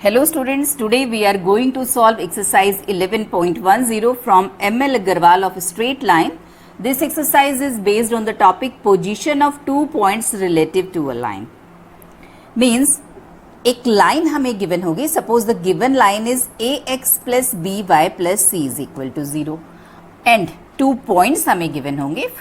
Hello students, today we are going to solve exercise 11.10 from ML Agarwal of a straight line. This exercise is based on the topic position of 2 points relative to a line. Means एक line हमें given होगी. Suppose the given line is ax plus by plus c is equal to 0 and 2 points हमें given होंगे.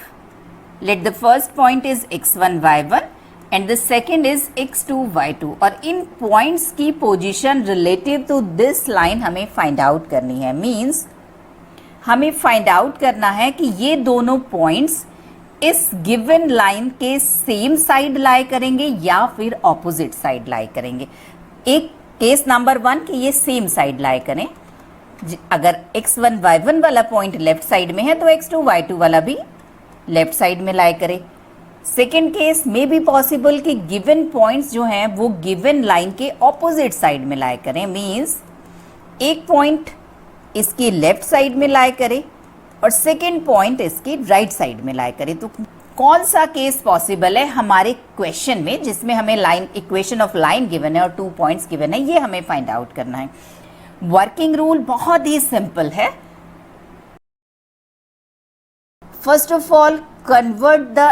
Let the first point is x1 y1 and the second is x2 y2 और इन points की position relative to this line हमें find out करनी है. Means हमें find out करना है कि ये दोनों पॉइंट्स इस गिवन लाइन के सेम साइड लाई करेंगे या फिर ऑपोजिट साइड लाई करेंगे. एक केस नंबर 1 कि ये सेम साइड लाई करें. अगर x1 y1 वाला पॉइंट लेफ्ट साइड में है तो x2 y2 वाला भी लेफ्ट साइड में लाई करे. सेकेंड केस में भी पॉसिबल कि गिवन पॉइंट्स जो हैं वो गिवन लाइन के ऑपोजिट साइड में लाई करें. मीन्स एक पॉइंट इसकी लेफ्ट साइड में लाई करे और सेकेंड पॉइंट इसकी राइट साइड में लाई करे. तो कौन सा केस पॉसिबल है हमारे क्वेश्चन में जिसमें हमें line equation of line given है और 2 पॉइंट्स गिवन है, ये हमें फाइंड आउट करना है. वर्किंग रूल बहुत ही सिंपल है. First of all convert the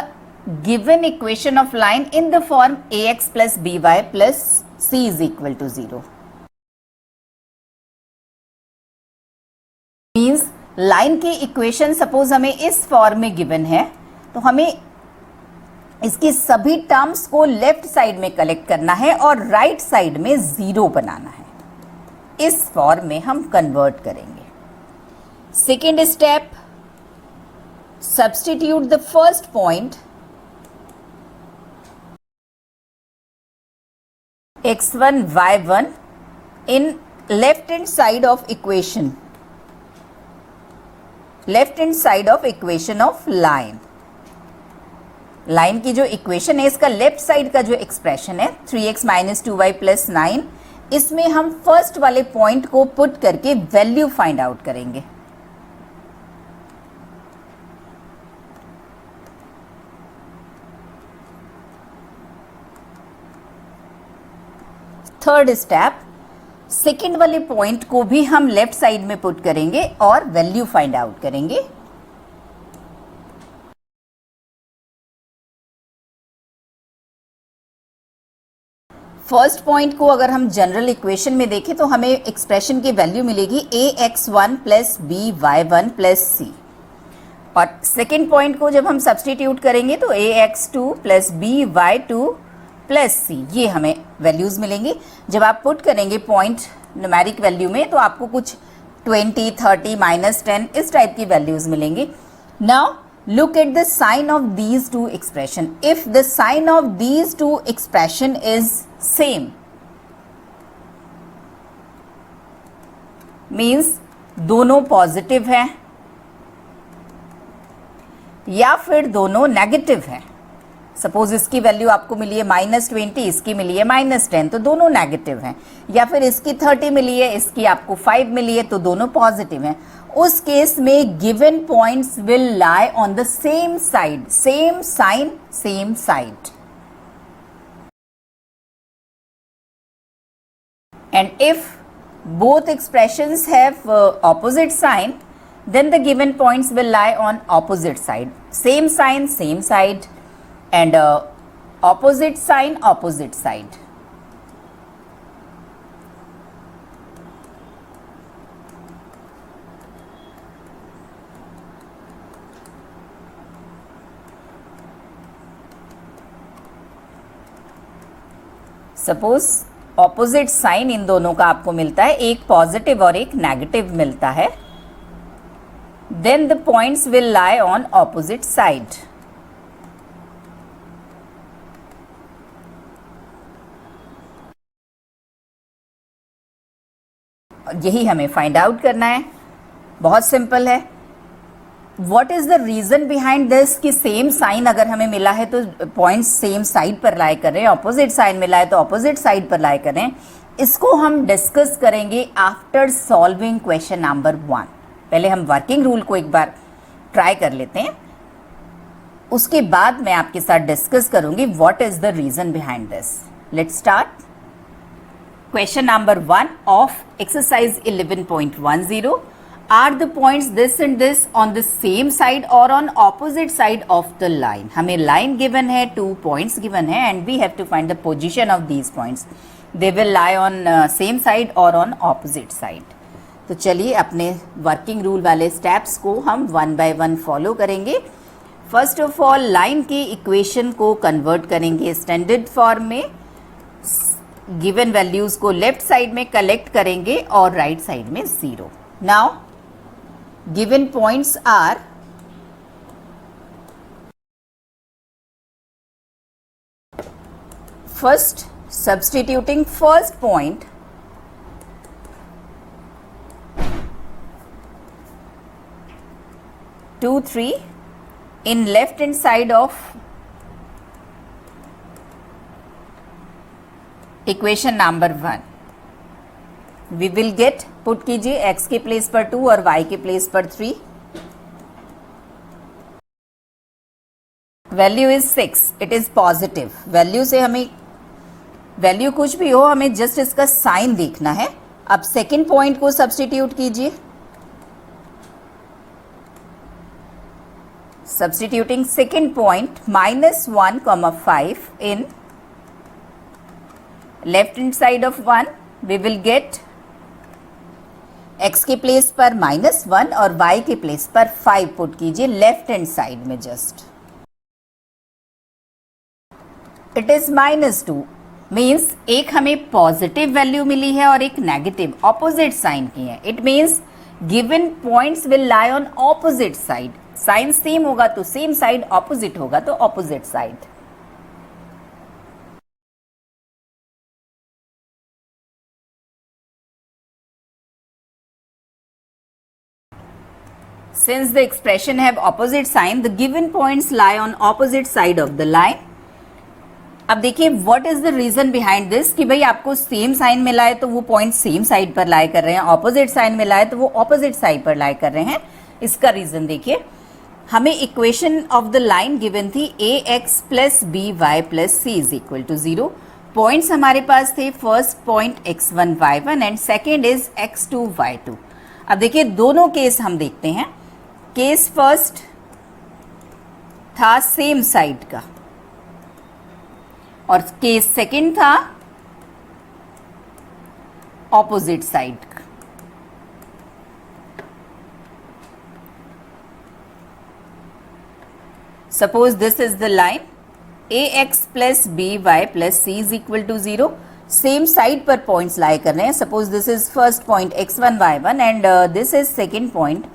given equation of line in the form ax plus by plus c is equal to 0. Means line की इक्वेशन सपोज हमें इस फॉर्म में गिवन है तो हमें इसकी सभी टर्म्स को लेफ्ट साइड में कलेक्ट करना है और राइट साइड में 0 बनाना है. इस फॉर्म में हम कन्वर्ट करेंगे. Second step, substitute the first point x1 y1 in left hand side of equation of line. Line की जो इक्वेशन है इसका लेफ्ट साइड का जो एक्सप्रेशन है 3x माइनस 2y प्लस 9, इसमें हम फर्स्ट वाले पॉइंट को पुट करके वैल्यू फाइंड आउट करेंगे. थर्ड स्टेप, सेकेंड वाले पॉइंट को भी हम लेफ्ट साइड में पुट करेंगे और वैल्यू फाइंड आउट करेंगे. फर्स्ट पॉइंट को अगर हम जनरल इक्वेशन में देखें तो हमें एक्सप्रेशन की वैल्यू मिलेगी ax1 plus by1 plus c और सेकेंड पॉइंट को जब हम सब्स्टिट्यूट करेंगे तो ax2 प्लस by2 प्लस सी, ये हमें वैल्यूज़ मिलेंगी. जब आप पुट करेंगे पॉइंट न्यूमेरिक वैल्यू में तो आपको कुछ 20, 30, -10 इस टाइप की वैल्यूज़ मिलेंगी. Now look at the sign of these two expression. If the sign of these two expression is same means दोनों पॉजिटिव हैं या फिर दोनों नेगेटिव हैं. सपोज इसकी वैल्यू आपको मिली है -20, इसकी मिली है -10, तो दोनों नेगेटिव हैं. या फिर इसकी 30 मिली है, इसकी आपको 5 मिली है, तो दोनों पॉजिटिव हैं. उस केस में given points will lie on the same side, same sign same side. And if both expressions have opposite sign, then the given points will lie on opposite side. Same sign, same side, and opposite sign, opposite side. Suppose opposite sign इन दोनों का आपको मिलता है, एक positive और एक negative मिलता है. Then the points will lie on opposite side. यही हमें फाइंड आउट करना है. बहुत सिंपल है. What is the reason behind this कि सेम साइन अगर हमें मिला है तो पॉइंट्स सेम साइड पर लाई कर रहे हैं, ऑपोजिट साइन मिला है तो ऑपोजिट साइड पर लाई कर रहे हैं. इसको हम डिस्कस करेंगे आफ्टर सॉल्विंग क्वेश्चन नंबर 1. पहले हम वर्किंग रूल को एक बार ट्राई कर लेते हैं, उसके बाद मैं आपके साथ डिस्कस करूंगी what is the reason behind this. Let's start. question number 1 of exercise 11.10. Are the points this and this on the same side or on opposite side of the line? हमें line given है, 2 points given है, and we have to find the position of these points. They will lie on same side or on opposite side. तो चलिए अपने working rule वाले steps को हम 1 by 1 follow करेंगे. फर्स्ट ऑफ ऑल लाइन के equation को कन्वर्ट करेंगे स्टैंडर्ड फॉर्म में. गिवन वैल्यूज को लेफ्ट साइड में कलेक्ट करेंगे और राइट साइड में 0. Now given points are first substituting first point, two, 3 in left hand side of equation number 1. We will get, put कीजिए x के place पर 2 और y के प्लेस पर 3. Value is 6. It is positive. Value से हमें value कुछ भी हो, हमें जस्ट इसका साइन देखना है. अब सेकेंड पॉइंट को सब्सटीट्यूट कीजिए. Substituting second point -1, 5 in left hand side of 1, we will get x के प्लेस पर -1 और y के प्लेस पर 5 पुट कीजिए लेफ्ट हैंड साइड में. जस्ट इट इज -2 मीन्स एक हमें पॉजिटिव वैल्यू मिली है और एक नेगेटिव, ऑपोजिट साइन की है. It means given points will lie on opposite side. Sign same होगा तो सेम साइड, ऑपोजिट होगा तो opposite side. Since the expression have opposite sign, the given points lie on opposite side of the line. अब देखिए what is the reason behind this कि भाई आपको same sign मिला है तो वो पॉइंट सेम साइड पर लाई कर रहे हैं, ऑपोजिट साइन मिला है तो वो ऑपोजिट साइड पर लाई कर रहे हैं. इसका रीजन देखिए, हमें equation of the line given थी ax plus B Y plus C is equal to 0. Points हमारे पास थे first point x1 y1 and second is x2 y2. अब देखिए दोनों केस हम देखते हैं. केस फर्स्ट था सेम साइड का और केस सेकंड था ऑपोजिट साइड का. Suppose this is the line ax plus B Y plus C is equal to 0. Same side पर पॉइंट्स लाई कर रहे हैं. Suppose this is first point x1 y1 and this is second point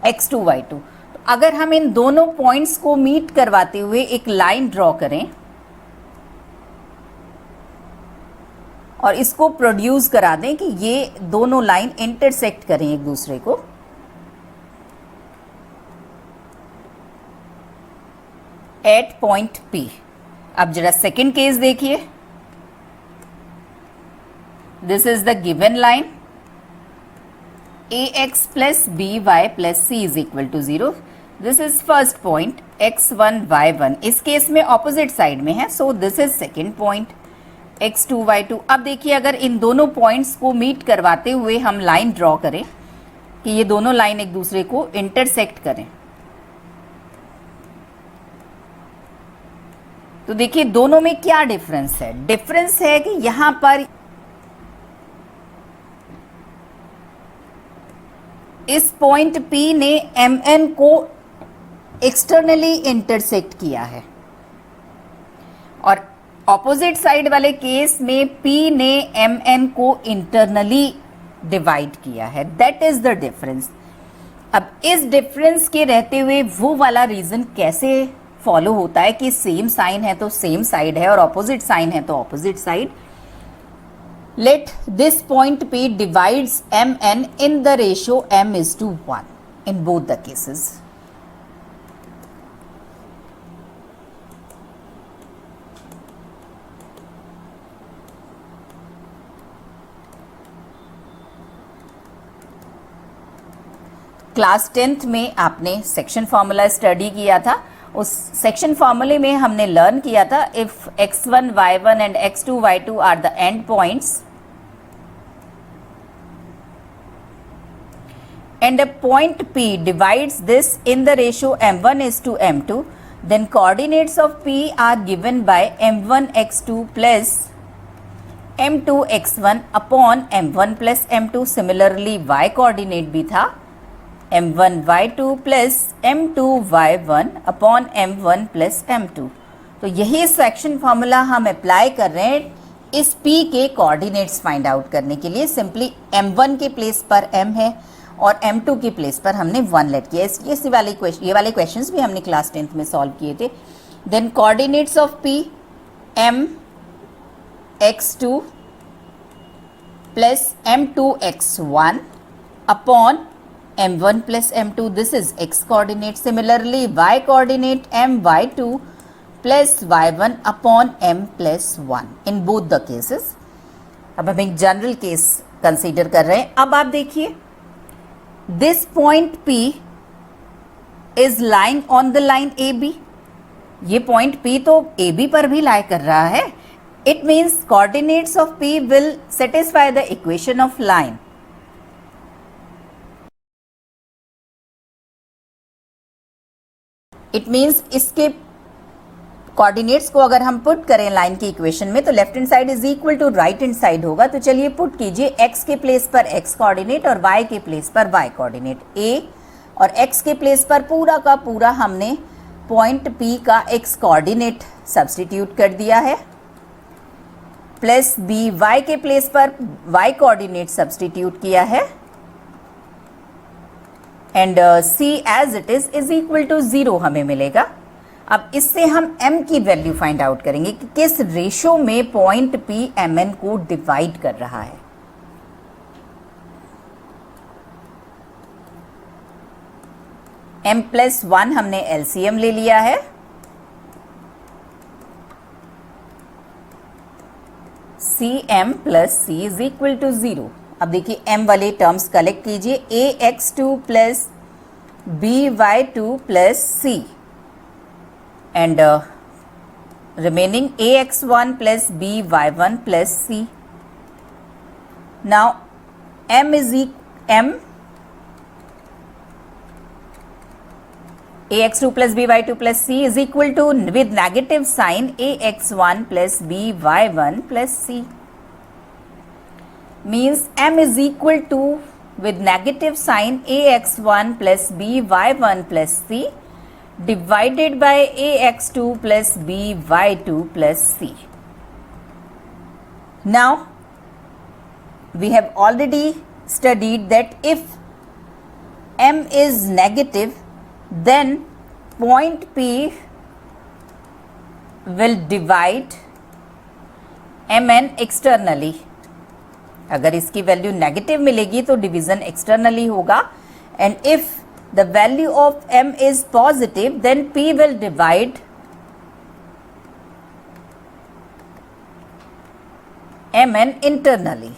x2 y2. अगर हम इन दोनों points को meet करवाते हुए एक लाइन ड्रॉ करें और इसको प्रोड्यूस करा दें कि ये दोनों लाइन इंटरसेक्ट करें एक दूसरे को, एट पॉइंट P. अब जरा सेकेंड केस देखिए. This is the given line ax plus B Y plus C is equal to 0. This is first point x1 y1. इस केस में ऑपोजिट साइड में है, so this is second point x2 y2. अब देखिए अगर इन दोनों पॉइंट्स को मीट करवाते हुए हम लाइन ड्रॉ करें कि ये दोनों लाइन एक दूसरे को इंटरसेक्ट करें, तो देखिए दोनों में क्या डिफरेंस है. डिफरेंस है कि यहां पर इस पॉइंट P ने MN को एक्सटर्नली इंटरसेक्ट किया है और ऑपोजिट साइड वाले केस में P ने MN को इंटरनली डिवाइड किया है. That is the difference. अब इस डिफरेंस के रहते हुए वो वाला रीजन कैसे फॉलो होता है कि सेम साइन है तो सेम साइड है और ऑपोजिट साइन है तो opposite side. Let this point P divides MN in the ratio m:1 in both the cases. Class 10th में आपने सेक्शन फॉर्मूला स्टडी किया था उस सेक्शन फॉर्मूले में हमने लर्न किया था, if x1 y1 and x2 y2 are the end points and a point P divides this in the ratio m1 is to m2, then coordinates of P are given by m1 x2 plus m2 x1 upon m1 plus m2. Similarly y coordinate भी था m1 y2 plus m2 y1 upon m1 plus m2. तो यही section formula हम apply कर रहे हैं इस P के कोऑर्डिनेट्स फाइंड आउट करने के लिए. सिंपली m1 के प्लेस पर m है और m2 की प्लेस पर हमने 1 लेट किया. ये वाले क्वेश्चंस भी हमने क्लास 10th में सॉल्व किए थे. Then coordinates of P m x2 plus m2 x1 upon m1 plus m2. This is x coordinate. Similarly y coordinate m y2 plus y1 upon m plus 1 in both the cases. अब हम एक general case consider कर रहे हैं. अब आप देखिए, this point P is lying on the line AB. ये point P तो AB पर भी lie कर रहा है. It means coordinates of P will satisfy the equation of line. It means इसके कोऑर्डिनेट्स को अगर हम पुट करें लाइन की इक्वेशन में तो left hand side is equal to right hand side होगा. तो चलिए पुट कीजिए, x के प्लेस पर x कोऑर्डिनेट और y के प्लेस पर y कोऑर्डिनेट. a और x के प्लेस पर पूरा का पूरा हमने पॉइंट P का x कोऑर्डिनेट सब्स्टिट्यूट कर दिया है, प्लस b y के प्लेस पर y कोऑर्डिनेट सब्स्टिट्यूट किया है, and c as it is equal to 0 हमें मिलेगा. अब इससे हम m की वैल्यू फाइंड आउट करेंगे कि किस रेशो में पॉइंट P mn को डिवाइड कर रहा है. m प्लस 1 हमने LCM ले लिया है. cm plus c is equal to 0. अब देखिए m वाले टर्म्स कलेक्ट कीजिए, ax2 plus by2 plus c and remaining ax1 plus by1 plus c. Now m ax2 plus by2 plus c is equal to, with negative sign, ax1 plus by1 plus c. Means m is equal to, with negative sign, ax1 plus by1 plus c divided by ax2 plus by2 plus c. Now we have already studied that if m is negative, then point P will divide mn externally. अगर इसकी value negative मिलेगी तो division externally होगा, and if the value of m is positive, then P will divide mn internally.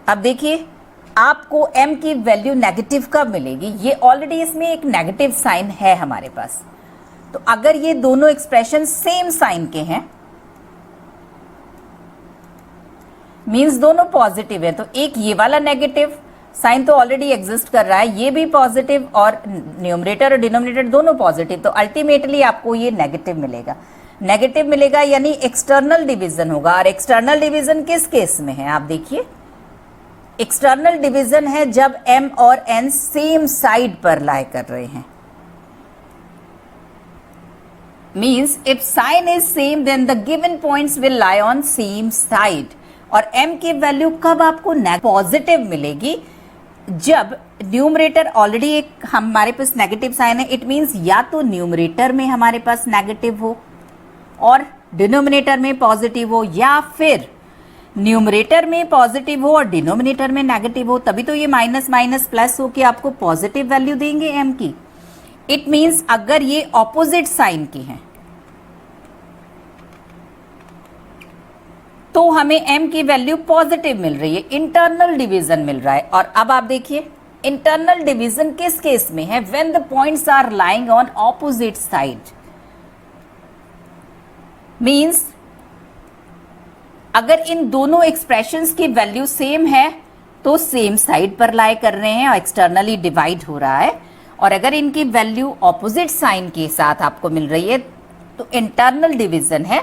अब देखिए आपको m की value negative कब मिलेगी. ये ऑलरेडी इसमें एक नेगेटिव साइन है हमारे पास. तो अगर ये दोनों एक्सप्रेशन सेम साइन के हैं, मीन्स दोनों पॉजिटिव है, तो एक ये वाला नेगेटिव साइन तो ऑलरेडी एग्जिस्ट कर रहा है, ये भी पॉजिटिव और न्यूमरेटर और डिनोमिनेटर दोनों पॉजिटिव, तो अल्टीमेटली आपको ये नेगेटिव मिलेगा. नेगेटिव मिलेगा यानी एक्सटर्नल डिवीजन होगा. और एक्सटर्नल डिवीजन किस केस में है, आप देखिए एक्सटर्नल डिवीजन है जब m और n सेम साइड पर लाई कर रहे हैं. Means if sign is same then the given points will lie on same side. और m की वैल्यू कब आपको पॉजिटिव मिलेगी, जब न्यूमरेटर ऑलरेडी एक हमारे पास नेगेटिव साइन है. इट मीन्स या तो न्यूमरेटर में हमारे पास नेगेटिव हो और डिनोमिनेटर में पॉजिटिव हो, या फिर न्यूमरेटर में पॉजिटिव हो और डिनोमिनेटर में नेगेटिव हो, तभी तो ये माइनस माइनस प्लस हो के आपको पॉजिटिव वैल्यू देंगे m की. इट मीन्स अगर ये ऑपोजिट साइन के हैं तो हमें m की वैल्यू पॉजिटिव मिल रही है, इंटरनल डिवीजन मिल रहा है. और अब आप देखिए इंटरनल डिवीजन किस केस में है? When the points are lying on opposite side, means अगर इन दोनों एक्सप्रेशंस की वैल्यू सेम है तो सेम साइड पर लाई कर रहे हैं और एक्सटर्नली डिवाइड हो रहा है, और अगर इनकी वैल्यू ऑपोजिट साइन के साथ आपको मिल रही है तो इंटरनल डिवीजन है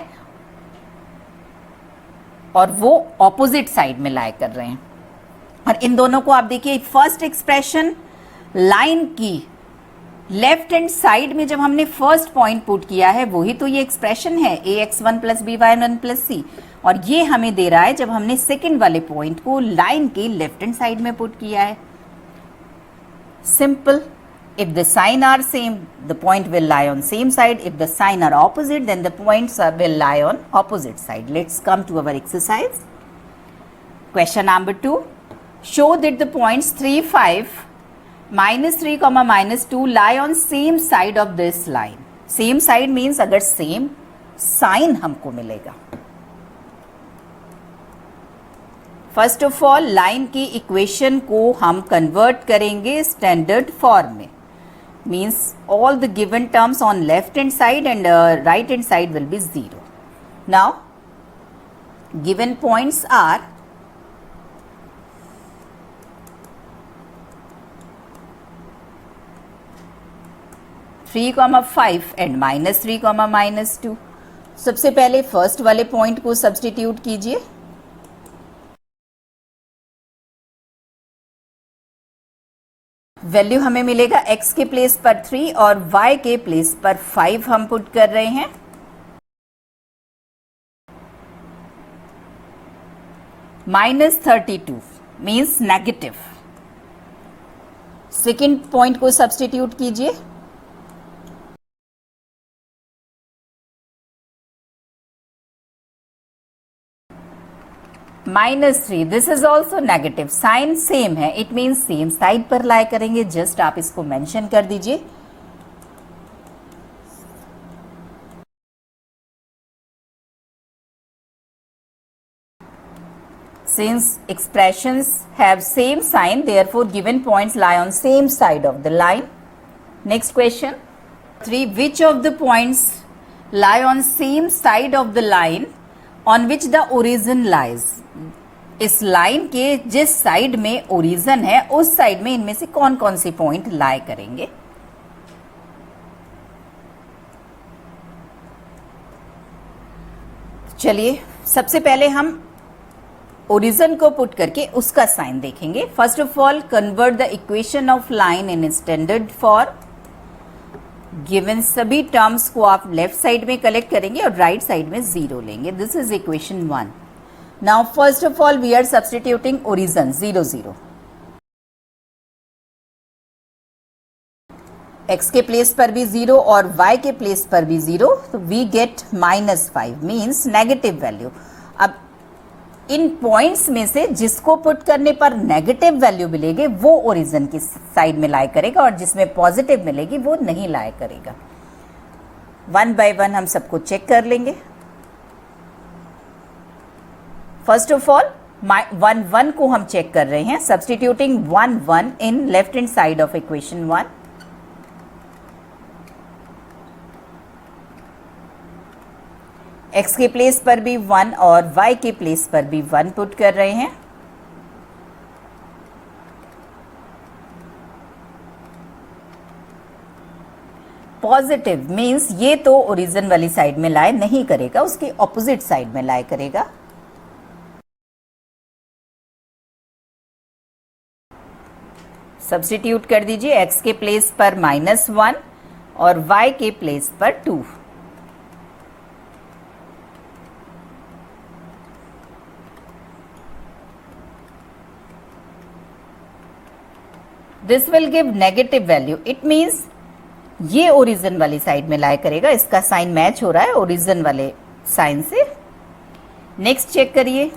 और वो ऑपोजिट साइड में लाई कर रहे हैं। और इन दोनों को आप देखिए, फर्स्ट एक्सप्रेशन लाइन की लेफ्ट हैंड साइड में जब हमने फर्स्ट पॉइंट पुट किया है वही तो ये एक्सप्रेशन है ax1 प्लस by1 प्लस सी, और ये हमें दे रहा है जब हमने सेकंड वाले पॉइंट को लाइन के लेफ्ट हैंड साइड में पुट किया है। Simple, if the sign are same the point will lie on same side, if the sign are opposite then the points will lie on opposite side. Let's come to our exercise. Question number 2, show that the points 3 5 -3 -2 lie on same side of this line. Same side means अगर same sign हमको मिलेगा। First of all line की equation को हम convert करेंगे standard form में, means all the given terms on left hand side and right hand side will be 0. Now given points are (3, 5 and -3, -2. सबसे पहले फर्स्ट वाले पॉइंट को सब्स्टिट्यूट कीजिए। वैल्यू हमें मिलेगा x के प्लेस पर 3 और y के प्लेस पर 5 हम पुट कर रहे हैं। -32 मीन्स नेगेटिव। सेकेंड पॉइंट को सब्स्टिट्यूट कीजिए। -3, this is also negative, sign same है, इट मीन्स सेम साइड पर लाई करेंगे, जस्ट आप इसको मेंशन कर दीजिए। Since expressions have same sign, therefore given points lie on same side of the line. Next question 3, which of the points lie on same side of the line on which the origin lies? इस line के जिस side में origin है उस side में इनमें से कौन कौन सी पॉइंट लाई करेंगे? चलिए सबसे पहले हम ओरिजिन को पुट करके उसका साइन देखेंगे। First of all convert the equation of line in standard form. Given सभी टर्म्स को आप लेफ्ट साइड में कलेक्ट करेंगे और राइट साइड में 0 लेंगे। This is equation 1। Now first of all we are substituting origin 0 0, x के प्लेस पर भी 0 और y के प्लेस पर भी 0, तो we get -5 means negative value. अब इन पॉइंट्स में से जिसको पुट करने पर नेगेटिव वैल्यू मिलेगी वो ओरिजिन की साइड में लाई करेगा और जिसमें पॉजिटिव मिलेगी वो नहीं लाई करेगा। 1 by 1 हम सबको चेक कर लेंगे। फर्स्ट ऑफ ऑल 1 1 को हम चेक कर रहे हैं, substituting 1 1 in left hand side of equation 1। x के प्लेस पर भी 1 और y के प्लेस पर भी 1 पुट कर रहे हैं। पॉजिटिव मीन्स ये तो ओरिजिन वाली साइड में लाई नहीं करेगा, उसकी ऑपोजिट साइड में लाई करेगा। सब्स्टिट्यूट कर दीजिए, x के प्लेस पर -1 और y के प्लेस पर 2। This will give negative value, it means ये ओरिजिन वाली साइड में लाई करेगा, इसका साइन मैच हो रहा है ओरिजिन वाले साइन से। नेक्स्ट चेक करिए,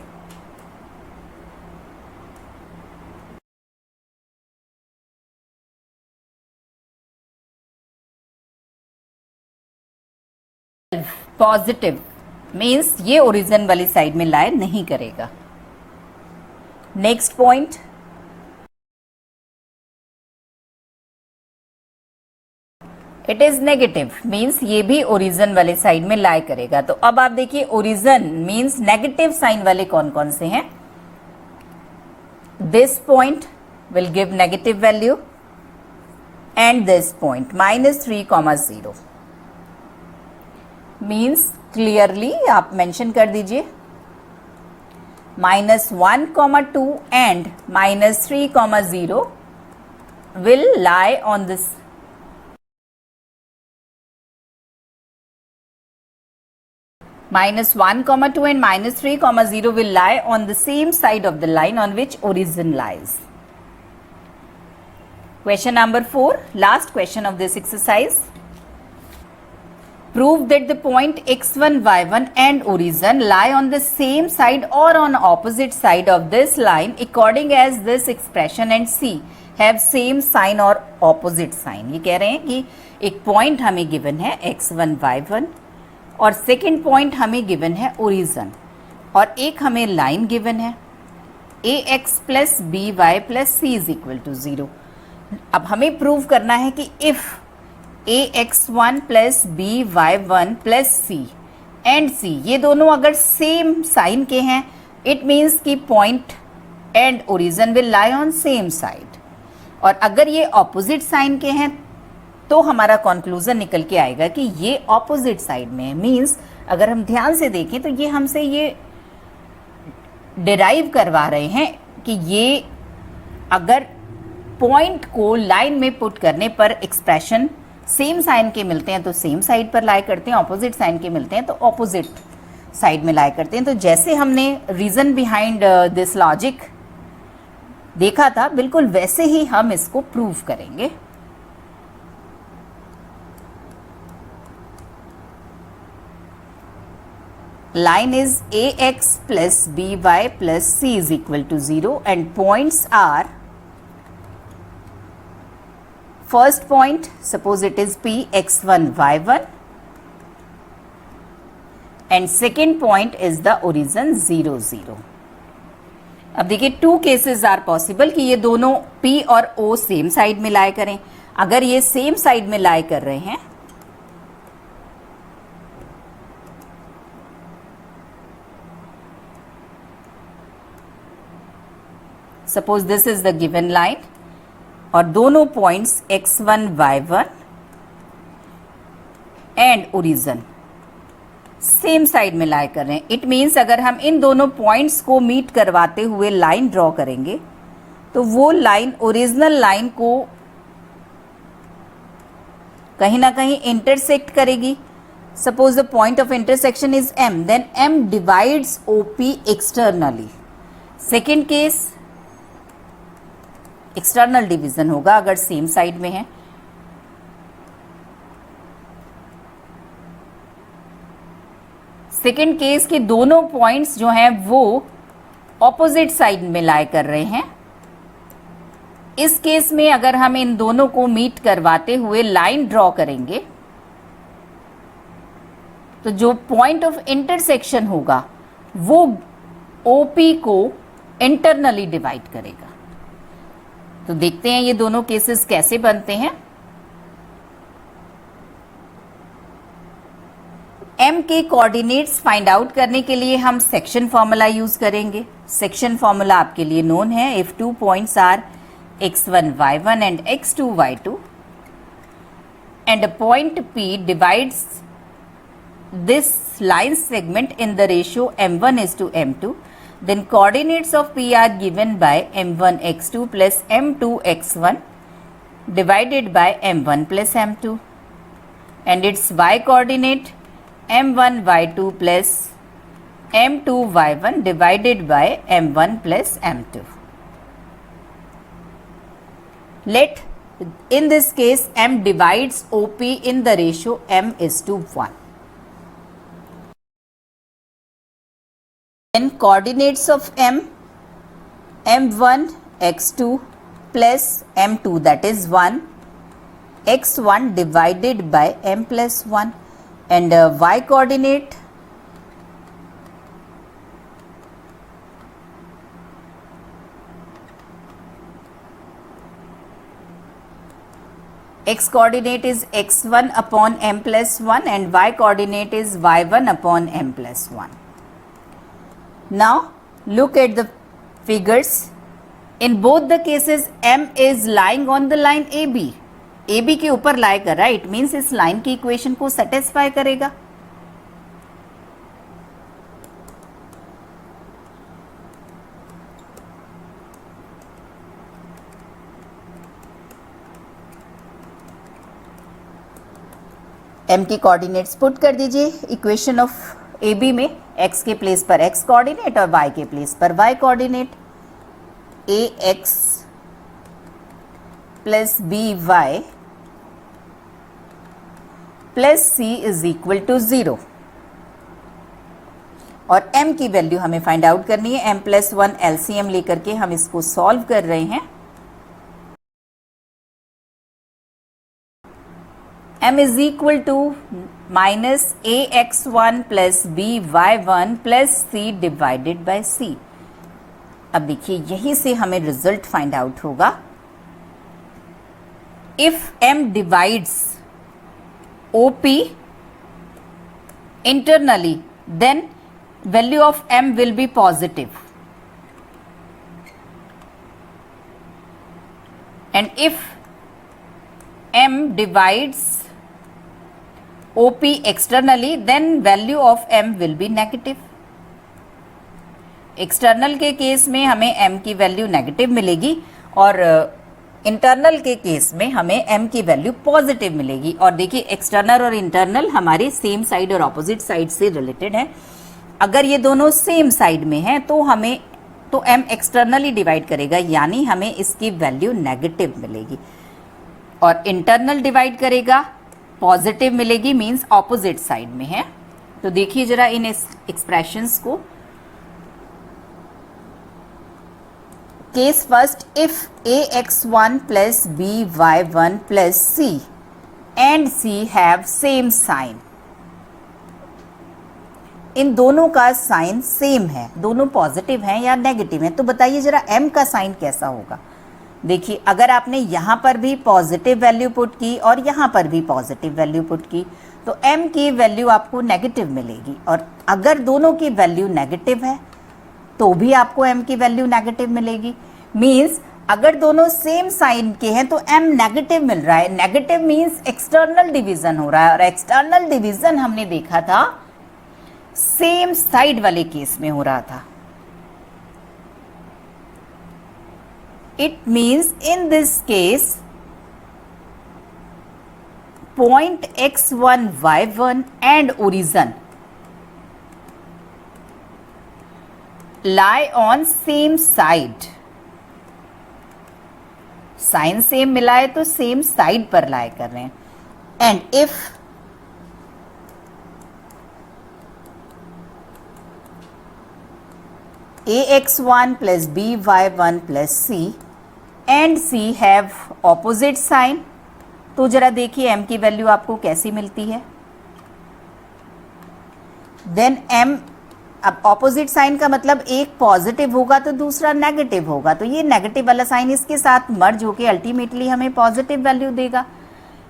पॉजिटिव मीन्स ये ओरिजिन वाली साइड में लाई नहीं करेगा। Next point it is negative, means ये भी ओरिजिन वाले साइड में लाई करेगा। तो अब आप देखिए ओरिजिन मीन्स नेगेटिव साइन वाले कौन कौन से हैं। This point will give negative value and this point -3,0 means clearly आप मेंशन कर दीजिए -1,2 and -3,0 will lie on this -1,2 and -3,0 will lie on the same side of the line on which origin lies. Question number 4, last question of this exercise. Prove that the point x1, y1 and origin lie on the same side or on opposite side of this line according as this expression and C have same sign or opposite sign. ये कह रहे हैं कि एक point हमें given है x1, y1 और second point हमें गिवन है ओरिजिन और एक हमें लाइन गिवन है ax plus B Y plus C is equal to 0। अब हमें प्रूव करना है कि if ax1 plus B Y one plus C and C ये दोनों अगर सेम साइन के हैं, इट मीन्स कि point and origin will lie on same side. और अगर ये ऑपोजिट साइन के हैं तो हमारा कंक्लूजन निकल के आएगा कि ये ऑपोजिट साइड में है। मीन्स अगर हम ध्यान से देखें तो ये हमसे ये डिराइव करवा रहे हैं कि ये अगर पॉइंट को लाइन में पुट करने पर एक्सप्रेशन सेम साइन के मिलते हैं तो सेम साइड पर लाई करते हैं, ऑपोजिट साइन के मिलते हैं तो ऑपोजिट साइड में लाई करते हैं। तो जैसे हमने रीजन बिहाइंड दिस लॉजिक देखा था, बिल्कुल वैसे ही हम इसको प्रूव करेंगे। Line is ax plus by plus c is equal to 0 and points are, first point suppose it is p x1 y1 and second point is the origin 0 0। अब देखिए to cases are possible कि ये दोनों p और o same side में लाई करें। अगर ये सेम साइड में लाई कर रहे हैं suppose this is the given line और दोनों points x1 y1 and origin same side में लाई कर रहे हैं। इट मीन्स अगर हम इन दोनों पॉइंट्स को मीट करवाते हुए लाइन ड्रॉ करेंगे तो वो लाइन ओरिजिनल लाइन को कहीं ना कहीं इंटरसेक्ट करेगी। Suppose the point of intersection is m, then m divides OP externally. Second case external division होगा अगर सेम साइड में है। सेकेंड केस के दोनों पॉइंट्स जो हैं वो ऑपोजिट साइड में लाई कर रहे हैं। इस केस में अगर हम इन दोनों को मीट करवाते हुए लाइन ड्रॉ करेंगे तो जो पॉइंट ऑफ इंटरसेक्शन होगा वो OP को इंटरनली डिवाइड करेगा। तो देखते हैं ये दोनों केसेस कैसे बनते हैं। m के कोऑर्डिनेट्स फाइंड आउट करने के लिए हम सेक्शन फॉर्मूला यूज करेंगे। सेक्शन फॉर्मूला आपके लिए नोन है। If two points are x1 y1 and x2 y2 and a point p divides this line segment in the ratio m1 is to m2, then coordinates of p are given by m1 x2 plus m2 x1 divided by m1 plus m2 and its y coordinate m1 y2 plus m2 y1 divided by m1 plus m2. Let in this case m divides OP in the ratio m is to 1. Then coordinates of m, m1 x2 plus m2 that is 1, x1 divided by m plus 1 and y coordinate x coordinate is x1 upon m plus 1 and y coordinate is y1 upon m plus 1. Now look at the figures. In both the cases m is lying on the line AB. AB के ऊपर लाएगा, right, means इस line की equation को satisfy करेगा. m की coordinates put कर दीजिए इक्वेशन ऑफ AB में. x के प्लेस पर x कोऑर्डिनेट और y के प्लेस पर y coordinate. ax plus by plus c is equal to 0. और m की वैल्यू हमें फाइंड आउट करनी है. m प्लस 1 LCM लेकर के हम इसको सॉल्व कर रहे हैं. m is equal to minus ax1 plus by1 plus c divided by c. अब देखिए यहीं से हमें रिजल्ट फाइंड आउट होगा. If m divides OP internally, then value of m will be positive. And if m divides OP externally, then value of m will be negative. External के case में हमें m की value negative मिलेगी और internal के case में हमें m की वैल्यू पॉजिटिव मिलेगी. और देखिए एक्सटर्नल और इंटरनल हमारे सेम साइड और ऑपोजिट साइड से रिलेटेड है. अगर ये दोनों सेम साइड में हैं तो m एक्सटर्नली डिवाइड करेगा, यानी हमें इसकी वैल्यू नेगेटिव मिलेगी. और इंटरनल डिवाइड करेगा, पॉजिटिव मिलेगी, मीन्स ऑपोजिट साइड में है. तो देखिए जरा इन एक्सप्रेशंस को. Case first, if ax1 plus by1 plus c and c have same sign. इन दोनों का साइन सेम है, दोनों पॉजिटिव हैं या नेगेटिव हैं. तो बताइए जरा m का साइन कैसा होगा. देखिए अगर आपने यहाँ पर भी पॉजिटिव वैल्यू पुट की और यहाँ पर भी पॉजिटिव वैल्यू पुट की तो m की वैल्यू आपको नेगेटिव मिलेगी. और अगर दोनों की वैल्यू नेगेटिव है तो भी आपको m की वैल्यू नेगेटिव मिलेगी. मीन्स अगर दोनों सेम साइन के हैं तो m नेगेटिव मिल रहा है. नेगेटिव मीन्स एक्सटर्नल डिवीजन हो रहा है. और एक्सटर्नल डिवीजन हमने देखा था सेम साइड वाले केस में हो रहा था. It means in this case point x1 y1 and origin lie on same side. Sign same मिला है तो सेम साइड पर लाई कर रहे हैं. And if ax1 plus by1 plus c and c have opposite sign. तो जरा देखिए m की वैल्यू आपको कैसी मिलती है. देन m, अब ऑपोजिट साइन का मतलब एक पॉजिटिव होगा तो दूसरा नेगेटिव होगा. तो ये नेगेटिव वाला साइन इसके साथ मर्ज होके अल्टीमेटली हमें पॉजिटिव वैल्यू देगा.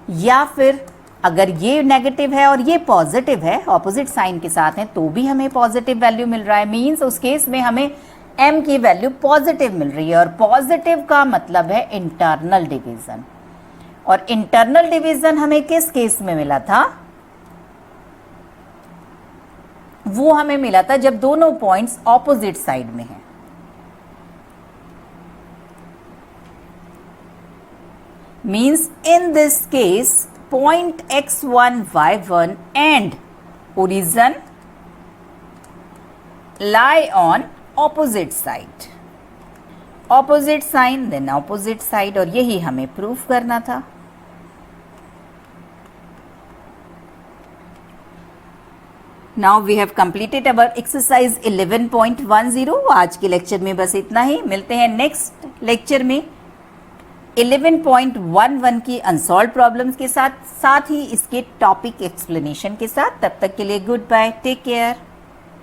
या फिर अगर ये नेगेटिव है और ये पॉजिटिव है, ऑपोजिट साइन के साथ है, तो भी हमें पॉजिटिव वैल्यू मिल रहा है. मीन्स उस केस में हमें m की वैल्यू पॉजिटिव मिल रही है. और पॉजिटिव का मतलब है इंटरनल डिवीजन. और इंटरनल डिवीजन हमें किस केस में मिला था, वो हमें मिला था जब दोनों पॉइंट्स ऑपोजिट साइड में हैं. Means in this case point x1 y1 and origin lie on opposite side. Opposite sign then opposite side. और यही हमें प्रूफ करना था. Now we have completed our exercise 11.10. आज के लेक्चर में बस इतना ही. मिलते हैं नेक्स्ट लेक्चर में 11.11 की अनसॉल्व प्रॉब्लम्स के साथ ही इसके टॉपिक एक्सप्लेनेशन के साथ. तब तक के लिए गुड बाय, टेक केयर.